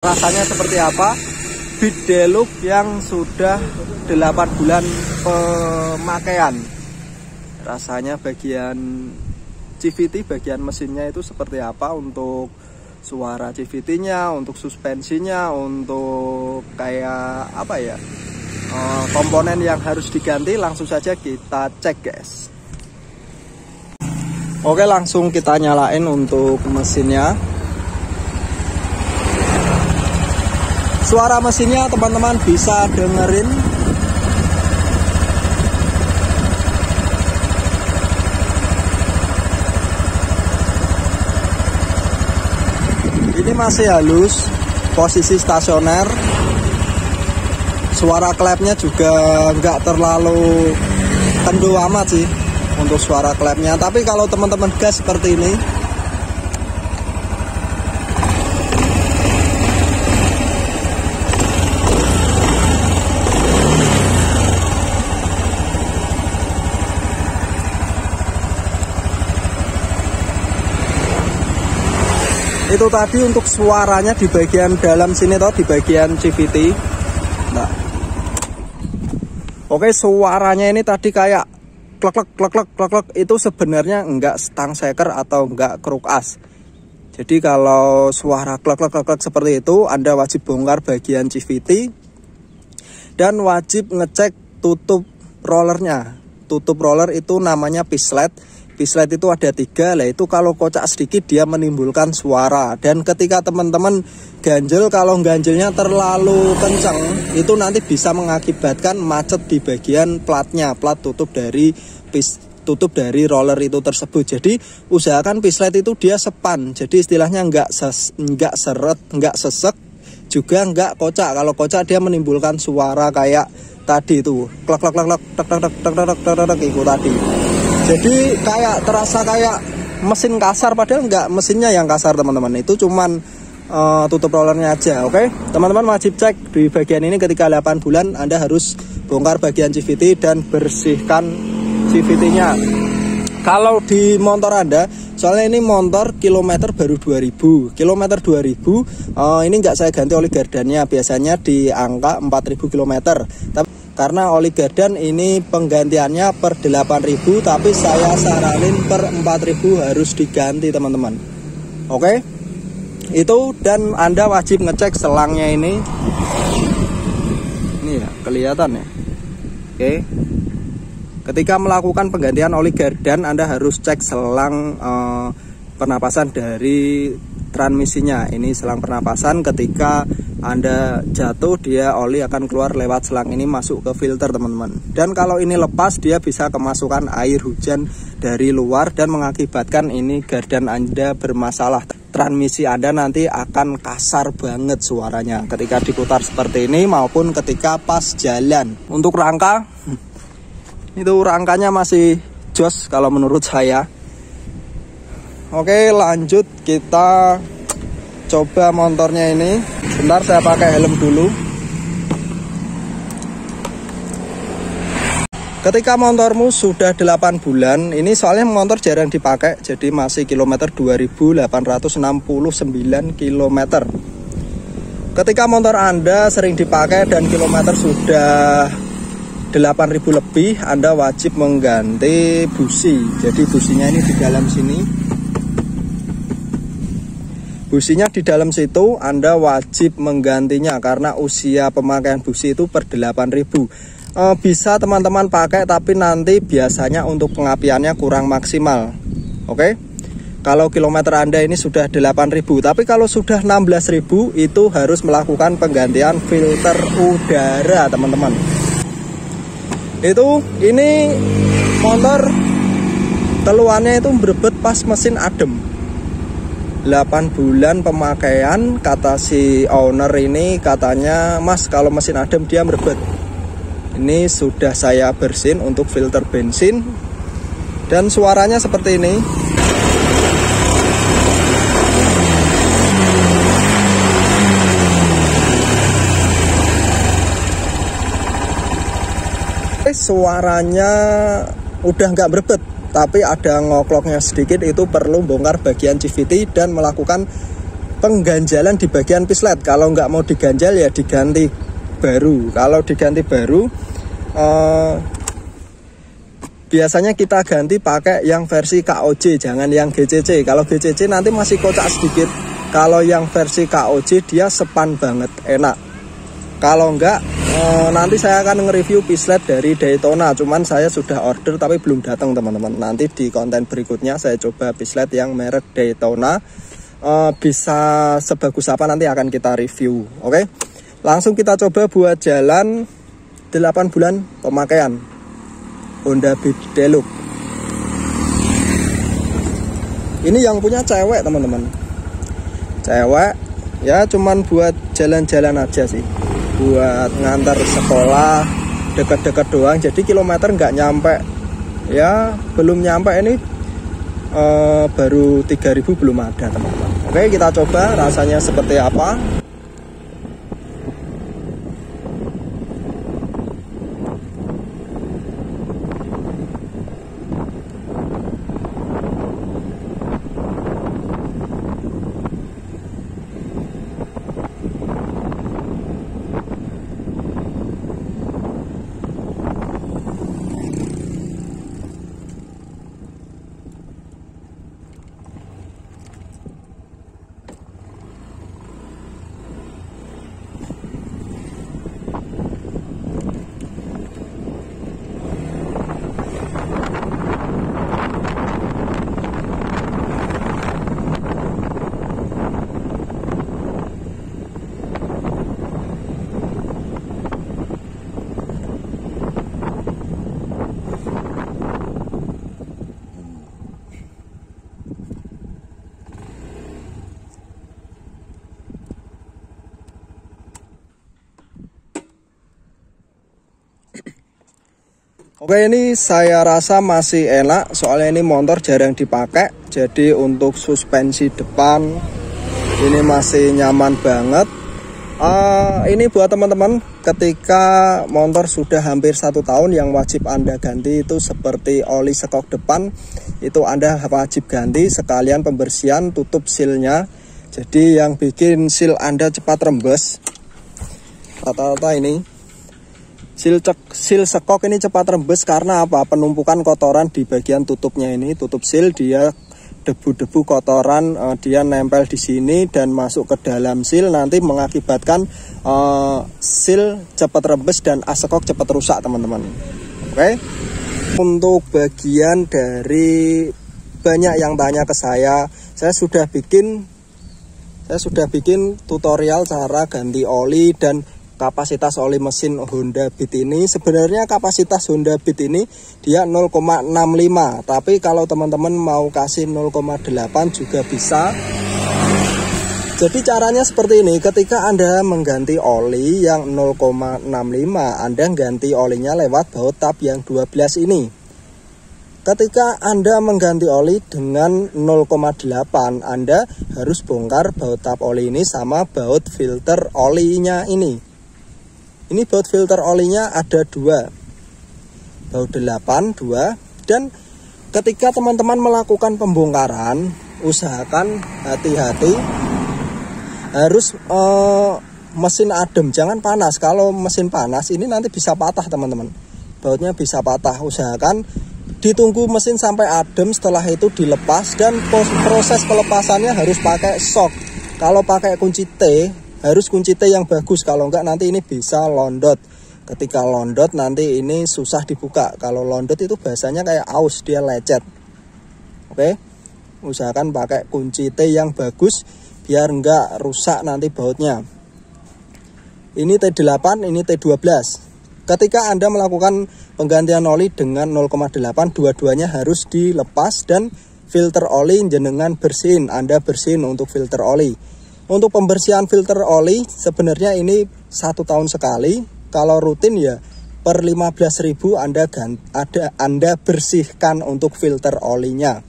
Rasanya seperti apa? Beat Deluxe yang sudah 8 bulan pemakaian. Rasanya bagian CVT, bagian mesinnya itu seperti apa, untuk suara CVT-nya, untuk suspensinya, untuk kayak apa ya, komponen yang harus diganti. Langsung saja kita cek, guys. Oke, langsung kita nyalain untuk mesinnya. Suara mesinnya teman-teman bisa dengerin. Ini masih halus, posisi stasioner. Suara klepnya juga nggak terlalu kendu amat sih untuk suara klepnya. Tapi kalau teman-teman gas seperti ini, itu tadi untuk suaranya di bagian dalam sini toh, di bagian CVT. Nah, oke, suaranya ini tadi kayak klek klek klek klek, itu sebenarnya enggak stang shaker atau enggak kruk as. Jadi kalau suara klek klek klek seperti itu, Anda wajib bongkar bagian CVT dan wajib ngecek tutup rollernya. Tutup roller itu namanya pislet. Pislet itu ada 3, lah itu kalau kocak sedikit dia menimbulkan suara. Dan ketika teman-teman ganjel, kalau ganjelnya terlalu kencang, itu nanti bisa mengakibatkan macet di bagian platnya, plat tutup dari roller itu tersebut. Jadi usahakan pislet itu dia sepan, jadi istilahnya nggak seret, nggak sesek, juga nggak kocak. Kalau kocak dia menimbulkan suara kayak tadi itu, klek klek klek klek klek klek klek klek itu tadi. Jadi kayak terasa kayak mesin kasar, padahal enggak, mesinnya yang kasar teman-teman. Itu cuman tutup rollernya aja. Oke, teman-teman wajib cek di bagian ini. Ketika 8 bulan Anda harus bongkar bagian CVT dan bersihkan CVT-nya. Kalau di motor Anda, soalnya ini motor kilometer baru 2000, kilometer 2000, ini enggak saya ganti oli gardannya, biasanya di angka 4000 km. Tapi karena oli gardan ini penggantiannya per 8.000, tapi saya saranin per 4.000 harus diganti teman-teman. Oke, itu. Dan Anda wajib ngecek selangnya ini ya, kelihatan ya. Oke, ketika melakukan penggantian oli gardan, Anda harus cek selang pernapasan dari transmisinya. Ini selang pernapasan, ketika Anda jatuh, dia oli akan keluar lewat selang ini masuk ke filter teman-teman. Dan kalau ini lepas, dia bisa kemasukan air hujan dari luar dan mengakibatkan ini gardan Anda bermasalah. Transmisi Anda nanti akan kasar banget suaranya ketika diputar seperti ini maupun ketika pas jalan. Untuk rangka, itu rangkanya masih jos kalau menurut saya. Oke, lanjut kita coba motornya ini. Bentar, saya pakai helm dulu. Ketika motormu sudah 8 bulan, ini soalnya motor jarang dipakai, jadi masih kilometer 2869 km. Ketika motor Anda sering dipakai dan kilometer sudah 8000 lebih, Anda wajib mengganti busi. Jadi businya ini di dalam sini. Businya di dalam situ, Anda wajib menggantinya karena usia pemakaian busi itu per 8000. Bisa teman-teman pakai, tapi nanti biasanya untuk pengapiannya kurang maksimal. Oke, kalau kilometer Anda ini sudah 8000, tapi kalau sudah 16000 itu harus melakukan penggantian filter udara teman-teman. Ini motor keluarnya itu berebet pas mesin adem. 8 bulan pemakaian, kata si owner ini, katanya, Mas, kalau mesin adem dia merebet. Ini sudah saya bersihin untuk filter bensin, dan suaranya seperti ini. Suaranya udah nggak berebet, tapi ada ngokloknya sedikit. Itu perlu bongkar bagian CVT dan melakukan pengganjalan di bagian pislet. Kalau nggak mau diganjal ya diganti baru. Kalau diganti baru biasanya kita ganti pakai yang versi KOJ, jangan yang GCC. Kalau GCC nanti masih kocak sedikit. Kalau yang versi KOJ dia sepan banget, enak. Kalau enggak nanti saya akan nge-review pislet dari Daytona. Cuman saya sudah order tapi belum datang teman-teman. Nanti di konten berikutnya saya coba pislet yang merek Daytona. Bisa sebagus apa nanti akan kita review. Oke, langsung kita coba buat jalan 8 bulan pemakaian Honda Beat Deluxe. Ini yang punya cewek teman-teman. Cewek ya, cuman buat jalan-jalan aja sih, buat ngantar sekolah dekat-dekat doang. Jadi kilometer nggak nyampe ya, belum nyampe ini baru 3000 belum ada teman-teman. Oke, kita coba rasanya seperti apa. Oke, ini saya rasa masih enak, soalnya ini motor jarang dipakai. Jadi untuk suspensi depan ini masih nyaman banget. Ini buat teman-teman, ketika motor sudah hampir 1 tahun, yang wajib Anda ganti itu seperti oli sekok depan. Itu Anda wajib ganti, sekalian pembersihan tutup silnya. Jadi yang bikin sil Anda cepat rembes, rata-rata ini sil sekok ini cepat rembes karena apa? Penumpukan kotoran di bagian tutupnya ini, tutup sil, dia debu-debu kotoran dia nempel di sini dan masuk ke dalam sil, nanti mengakibatkan sil cepat rembes dan as sekok cepat rusak teman-teman. Oke. Untuk bagian dari banyak yang tanya ke saya sudah bikin tutorial cara ganti oli dan kapasitas oli mesin Honda Beat ini. Sebenarnya kapasitas Honda Beat ini dia 0,65, tapi kalau teman-teman mau kasih 0,8 juga bisa. Jadi caranya seperti ini, ketika Anda mengganti oli yang 0,65, Anda ganti olinya lewat baut tab yang 12 ini. Ketika Anda mengganti oli dengan 0,8, Anda harus bongkar baut tab oli ini sama baut filter olinya ini. Ini baut filter olinya ada 2, baut 8 2, dan ketika teman-teman melakukan pembongkaran, usahakan hati-hati, harus mesin adem, jangan panas. Kalau mesin panas ini nanti bisa patah teman-teman, bautnya bisa patah. Usahakan ditunggu mesin sampai adem, setelah itu dilepas, dan proses pelepasannya harus pakai shock. Kalau pakai kunci T, harus kunci T yang bagus, kalau enggak nanti ini bisa londot. Ketika londot nanti ini susah dibuka. Kalau londot itu bahasanya kayak aus, dia lecet. Oke, usahakan pakai kunci T yang bagus biar enggak rusak nanti bautnya. Ini T8, ini T12. Ketika Anda melakukan penggantian oli dengan 0,8, dua-duanya harus dilepas dan filter oli jenengan bersihin. Anda bersihin untuk filter oli. Untuk pembersihan filter oli sebenarnya ini 1 tahun sekali. Kalau rutin ya per 15.000 Anda bersihkan untuk filter olinya.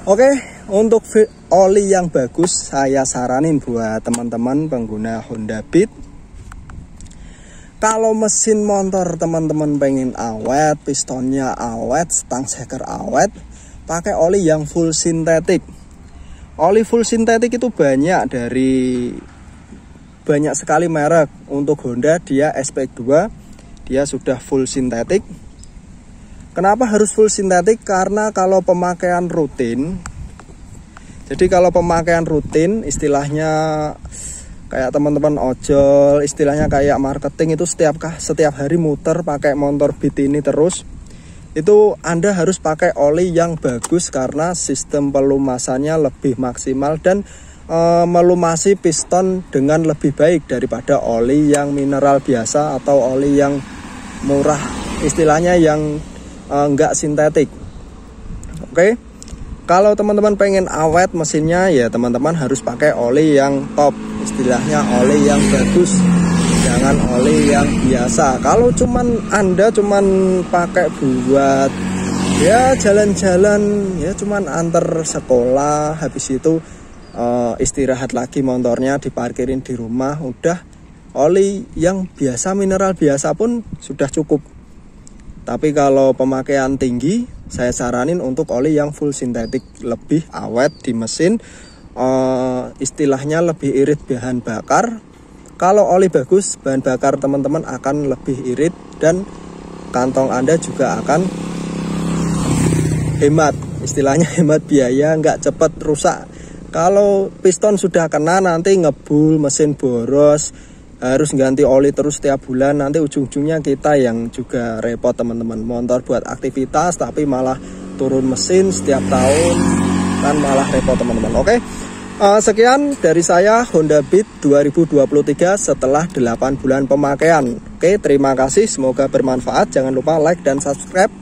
Oke, untuk oli yang bagus saya saranin buat teman-teman pengguna Honda Beat. Kalau mesin motor teman-teman pengen awet, pistonnya awet, stang seker awet, pakai oli yang full sintetik. Oli full sintetik itu banyak sekali merek. Untuk Honda dia SPX2, dia sudah full sintetik. Kenapa harus full sintetik? Karena kalau pemakaian rutin, jadi kalau pemakaian rutin istilahnya kayak teman-teman ojol, istilahnya kayak marketing itu setiap hari muter pakai motor Beat ini terus, itu Anda harus pakai oli yang bagus karena sistem pelumasannya lebih maksimal dan melumasi piston dengan lebih baik daripada oli yang mineral biasa atau oli yang murah, istilahnya yang enggak sintetik. Oke. Kalau teman-teman pengen awet mesinnya, ya teman-teman harus pakai oli yang top, istilahnya oli yang bagus, jangan oli yang biasa. Kalau Anda cuman pakai buat ya jalan-jalan, ya cuman antar sekolah, habis itu istirahat lagi motornya diparkirin di rumah, udah oli yang biasa, mineral biasa pun sudah cukup. Tapi kalau pemakaian tinggi, saya saranin untuk oli yang full sintetik, lebih awet di mesin, istilahnya lebih irit bahan bakar. Kalau oli bagus, bahan bakar teman-teman akan lebih irit dan kantong Anda juga akan hemat, istilahnya hemat biaya, nggak cepat rusak. Kalau piston sudah kena nanti ngebul, mesin boros, harus ganti oli terus setiap bulan, nanti ujung-ujungnya kita yang juga repot teman-teman. Motor buat aktivitas tapi malah turun mesin setiap tahun, kan malah repot teman-teman. Oke, sekian dari saya Honda Beat 2023 setelah 8 bulan pemakaian. Oke, terima kasih, semoga bermanfaat. Jangan lupa like dan subscribe.